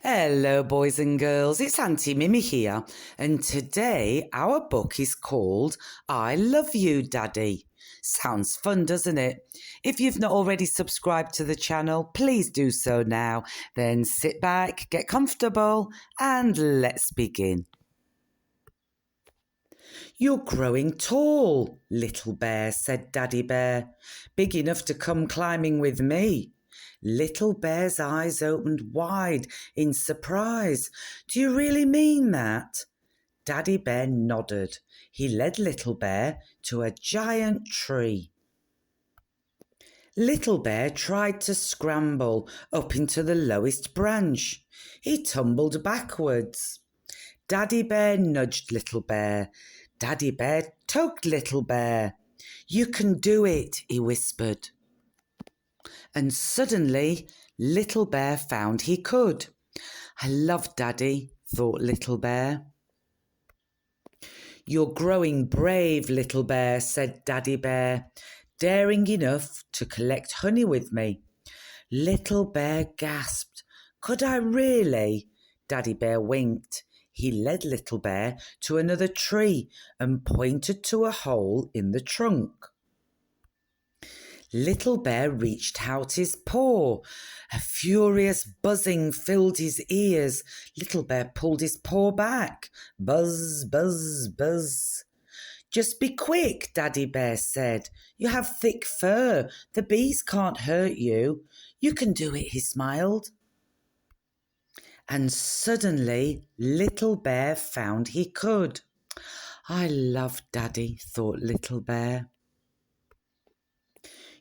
Hello boys and girls, it's Aunty Mimmi here, and today our book is called I Love You Daddy. Sounds fun, doesn't it? If you've not already subscribed to the channel, please do so now. Then sit back, get comfortable, and let's begin. You're growing tall, Little Bear, said Daddy Bear. Big enough to come climbing with me. Little Bear's eyes opened wide in surprise. Do you really mean that? Daddy Bear nodded. He led Little Bear to a giant tree. Little Bear tried to scramble up into the lowest branch. He tumbled backwards. Daddy Bear nudged Little Bear. Daddy Bear tugged Little Bear. You can do it, he whispered. And suddenly, Little Bear found he could. I love Daddy, thought Little Bear. You're growing brave, Little Bear, said Daddy Bear, daring enough to collect honey with me. Little Bear gasped. Could I really? Daddy Bear winked. He led Little Bear to another tree and pointed to a hole in the trunk. Little Bear reached out his paw. A furious buzzing filled his ears. Little Bear pulled his paw back. Buzz, buzz, buzz. Just be quick, Daddy Bear said. You have thick fur. The bees can't hurt you. You can do it, he smiled. And suddenly Little Bear found he could. I love Daddy, thought Little Bear.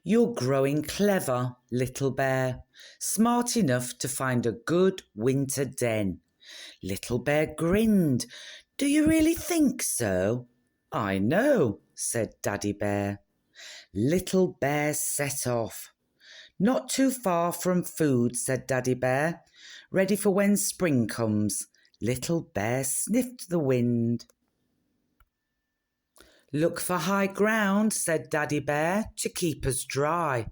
You're growing clever, Little Bear, smart enough to find a good winter den. Little Bear grinned. Do you really think so? I know, said Daddy Bear. Little Bear set off. Not too far from food, said Daddy Bear. Ready for when spring comes. Little Bear sniffed the wind. Look for high ground, said Daddy Bear, to keep us dry.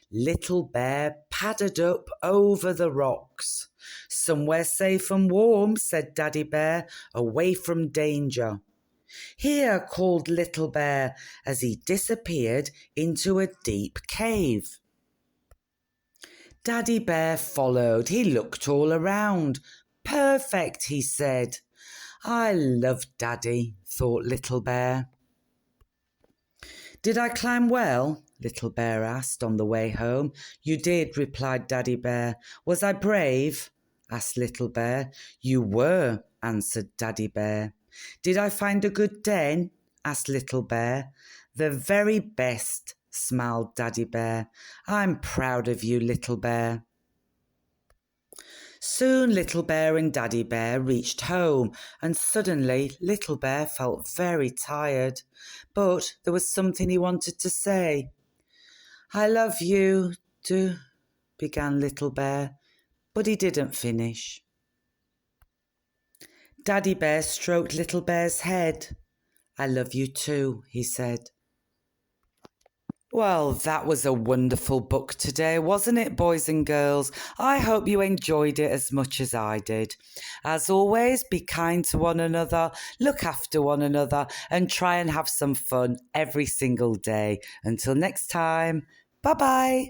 Little Bear padded up over the rocks. Somewhere safe and warm, said Daddy Bear, away from danger. Here, called Little Bear, as he disappeared into a deep cave. Daddy Bear followed. He looked all around. Perfect, he said. I love Daddy, thought Little Bear. Did I climb well? Little Bear asked on the way home. You did, replied Daddy Bear. Was I brave? Asked Little Bear. You were, answered Daddy Bear. Did I find a good den? Asked Little Bear. The very best, smiled Daddy Bear. I'm proud of you, Little Bear. Soon Little Bear and Daddy Bear reached home, and suddenly Little Bear felt very tired. But there was something he wanted to say. I love you, too, began Little Bear, but he didn't finish. Daddy Bear stroked Little Bear's head. I love you too, he said. Well, that was a wonderful book today, wasn't it, boys and girls? I hope you enjoyed it as much as I did. As always, be kind to one another, look after one another, and try and have some fun every single day. Until next time, bye-bye.